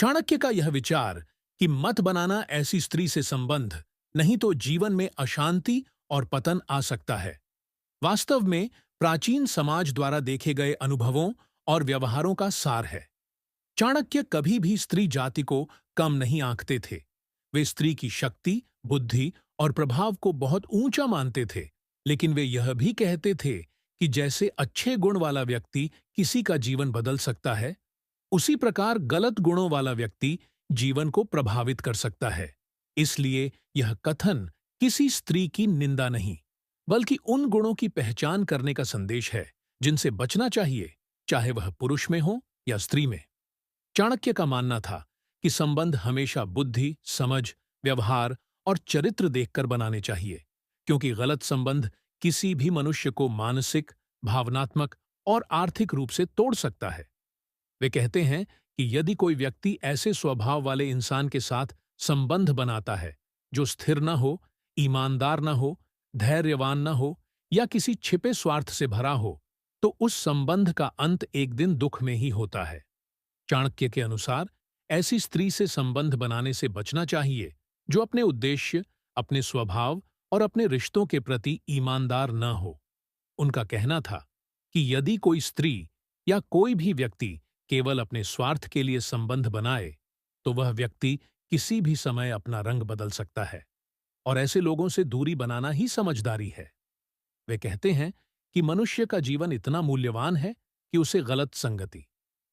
चाणक्य का यह विचार कि मत बनाना ऐसी स्त्री से संबंध, नहीं तो जीवन में अशांति और पतन आ सकता है, वास्तव में प्राचीन समाज द्वारा देखे गए अनुभवों और व्यवहारों का सार है। चाणक्य कभी भी स्त्री जाति को कम नहीं आंकते थे। वे स्त्री की शक्ति, बुद्धि और प्रभाव को बहुत ऊंचा मानते थे, लेकिन वे यह भी कहते थे कि जैसे अच्छे गुण वाला व्यक्ति किसी का जीवन बदल सकता है, उसी प्रकार गलत गुणों वाला व्यक्ति जीवन को प्रभावित कर सकता है। इसलिए यह कथन किसी स्त्री की निंदा नहीं, बल्कि उन गुणों की पहचान करने का संदेश है जिनसे बचना चाहिए, चाहे वह पुरुष में हो या स्त्री में। चाणक्य का मानना था कि संबंध हमेशा बुद्धि, समझ, व्यवहार और चरित्र देखकर बनाने चाहिए, क्योंकि गलत संबंध किसी भी मनुष्य को मानसिक, भावनात्मक और आर्थिक रूप से तोड़ सकता है। वे कहते हैं कि यदि कोई व्यक्ति ऐसे स्वभाव वाले इंसान के साथ संबंध बनाता है जो स्थिर न हो, ईमानदार न हो, धैर्यवान न हो या किसी छिपे स्वार्थ से भरा हो, तो उस संबंध का अंत एक दिन दुख में ही होता है। चाणक्य के अनुसार ऐसी स्त्री से संबंध बनाने से बचना चाहिए जो अपने उद्देश्य, अपने स्वभाव और अपने रिश्तों के प्रति ईमानदार न हो। उनका कहना था कि यदि कोई स्त्री या कोई भी व्यक्ति केवल अपने स्वार्थ के लिए संबंध बनाए, तो वह व्यक्ति किसी भी समय अपना रंग बदल सकता है, और ऐसे लोगों से दूरी बनाना ही समझदारी है। वे कहते हैं कि मनुष्य का जीवन इतना मूल्यवान है कि उसे गलत संगति,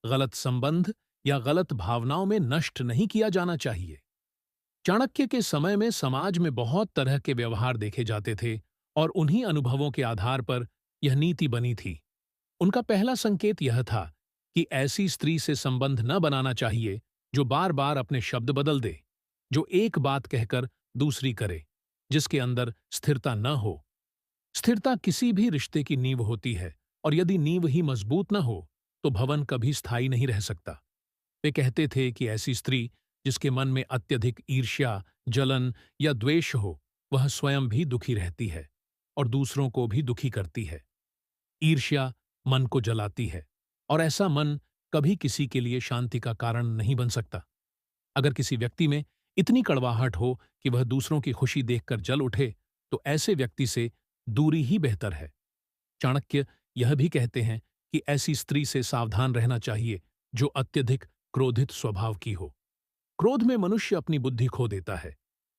गलत संबंध या गलत भावनाओं में नष्ट नहीं किया जाना चाहिए। चाणक्य के समय में समाज में बहुत तरह के व्यवहार देखे जाते थे, और उन्हीं अनुभवों के आधार पर यह नीति बनी थी। उनका पहला संकेत यह था कि ऐसी स्त्री से संबंध न बनाना चाहिए जो बार बार अपने शब्द बदल दे, जो एक बात कहकर दूसरी करे, जिसके अंदर स्थिरता न हो। स्थिरता किसी भी रिश्ते की नींव होती है, और यदि नींव ही मजबूत न हो तो भवन कभी स्थायी नहीं रह सकता। वे कहते थे कि ऐसी स्त्री जिसके मन में अत्यधिक ईर्ष्या, जलन या द्वेष हो, वह स्वयं भी दुखी रहती है और दूसरों को भी दुखी करती है। ईर्ष्या मन को जलाती है, और ऐसा मन कभी किसी के लिए शांति का कारण नहीं बन सकता। अगर किसी व्यक्ति में इतनी कड़वाहट हो कि वह दूसरों की खुशी देखकर जल उठे, तो ऐसे व्यक्ति से दूरी ही बेहतर है। चाणक्य यह भी कहते हैं कि ऐसी स्त्री से सावधान रहना चाहिए जो अत्यधिक क्रोधित स्वभाव की हो। क्रोध में मनुष्य अपनी बुद्धि खो देता है,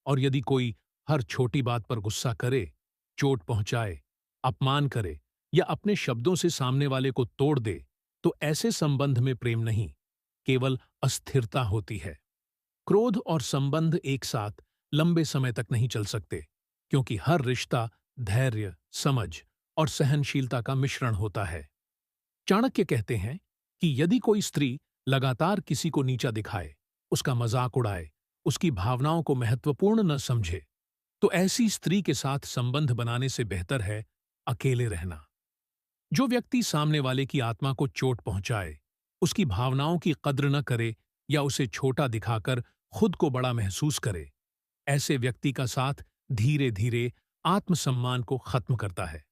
और यदि कोई हर छोटी बात पर गुस्सा करे, चोट पहुंचाए, अपमान करे या अपने शब्दों से सामने वाले को तोड़ दे, तो ऐसे संबंध में प्रेम नहीं, केवल अस्थिरता होती है। क्रोध और संबंध एक साथ लंबे समय तक नहीं चल सकते, क्योंकि हर रिश्ता धैर्य, समझ और सहनशीलता का मिश्रण होता है। चाणक्य कहते हैं कि यदि कोई स्त्री लगातार किसी को नीचा दिखाए, उसका मजाक उड़ाए, उसकी भावनाओं को महत्वपूर्ण न समझे, तो ऐसी स्त्री के साथ संबंध बनाने से बेहतर है अकेले रहना। जो व्यक्ति सामने वाले की आत्मा को चोट पहुंचाए, उसकी भावनाओं की कद्र न करे या उसे छोटा दिखाकर खुद को बड़ा महसूस करे, ऐसे व्यक्ति का साथ धीरे धीरे आत्मसम्मान को खत्म करता है।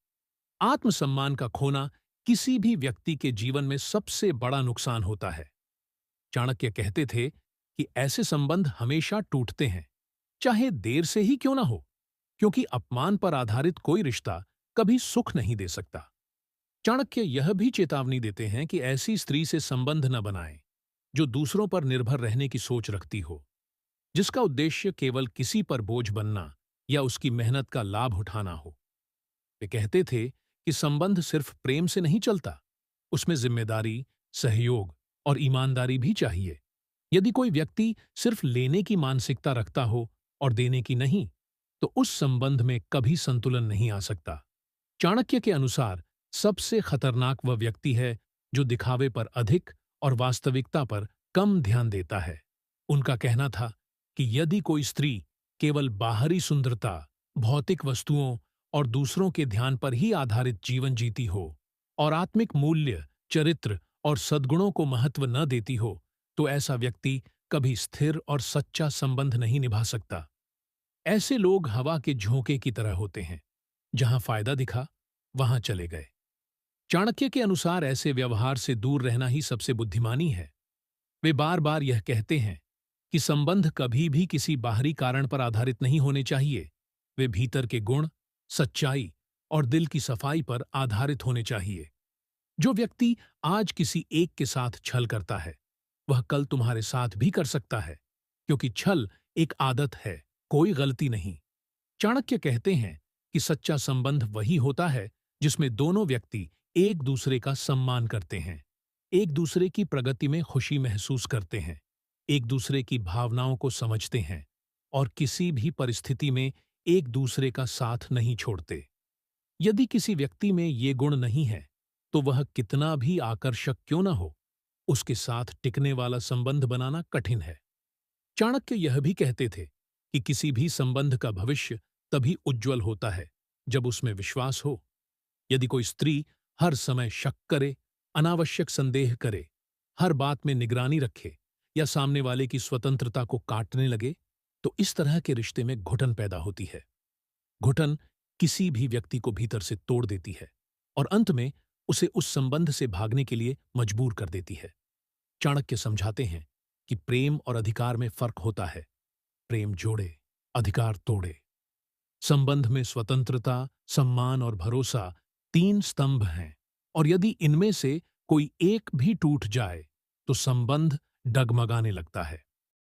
आत्मसम्मान का खोना किसी भी व्यक्ति के जीवन में सबसे बड़ा नुकसान होता है। चाणक्य कहते थे कि ऐसे संबंध हमेशा टूटते हैं, चाहे देर से ही क्यों ना हो, क्योंकि अपमान पर आधारित कोई रिश्ता कभी सुख नहीं दे सकता। चाणक्य यह भी चेतावनी देते हैं कि ऐसी स्त्री से संबंध न बनाएं जो दूसरों पर निर्भर रहने की सोच रखती हो, जिसका उद्देश्य केवल किसी पर बोझ बनना या उसकी मेहनत का लाभ उठाना हो। वे कहते थे कि संबंध सिर्फ प्रेम से नहीं चलता, उसमें जिम्मेदारी, सहयोग और ईमानदारी भी चाहिए। यदि कोई व्यक्ति सिर्फ लेने की मानसिकता रखता हो और देने की नहीं, तो उस संबंध में कभी संतुलन नहीं आ सकता। चाणक्य के अनुसार सबसे खतरनाक वह व्यक्ति है जो दिखावे पर अधिक और वास्तविकता पर कम ध्यान देता है। उनका कहना था कि यदि कोई स्त्री केवल बाहरी सुंदरता, भौतिक वस्तुओं और दूसरों के ध्यान पर ही आधारित जीवन जीती हो और आत्मिक मूल्य, चरित्र और सद्गुणों को महत्व न देती हो, तो ऐसा व्यक्ति कभी स्थिर और सच्चा संबंध नहीं निभा सकता। ऐसे लोग हवा के झोंके की तरह होते हैं, जहां फायदा दिखा, वहां चले गए। चाणक्य के अनुसार ऐसे व्यवहार से दूर रहना ही सबसे बुद्धिमानी है। वे बार बार यह कहते हैं कि संबंध कभी भी किसी बाहरी कारण पर आधारित नहीं होने चाहिए। वे भीतर के गुण, सच्चाई और दिल की सफाई पर आधारित होने चाहिए। जो व्यक्ति आज किसी एक के साथ छल करता है, वह कल तुम्हारे साथ भी कर सकता है, क्योंकि छल एक आदत है, कोई गलती नहीं। चाणक्य कहते हैं कि सच्चा संबंध वही होता है जिसमें दोनों व्यक्ति एक दूसरे का सम्मान करते हैं, एक दूसरे की प्रगति में खुशी महसूस करते हैं, एक दूसरे की भावनाओं को समझते हैं और किसी भी परिस्थिति में एक दूसरे का साथ नहीं छोड़ते। यदि किसी व्यक्ति में ये गुण नहीं है, तो वह कितना भी आकर्षक क्यों न हो, उसके साथ टिकने वाला संबंध बनाना कठिन है। चाणक्य यह भी कहते थे कि किसी भी संबंध का भविष्य तभी उज्जवल होता है जब उसमें विश्वास हो। यदि कोई स्त्री हर समय शक करे, अनावश्यक संदेह करे, हर बात में निगरानी रखे या सामने वाले की स्वतंत्रता को काटने लगे, तो इस तरह के रिश्ते में घुटन पैदा होती है। घुटन किसी भी व्यक्ति को भीतर से तोड़ देती है और अंत में उसे उस संबंध से भागने के लिए मजबूर कर देती है। चाणक्य समझाते हैं कि प्रेम और अधिकार में फर्क होता है। प्रेम जोड़े, अधिकार तोड़े। संबंध में स्वतंत्रता, सम्मान और भरोसा तीन स्तंभ हैं, और यदि इनमें से कोई एक भी टूट जाए, तो संबंध डगमगाने लगता है।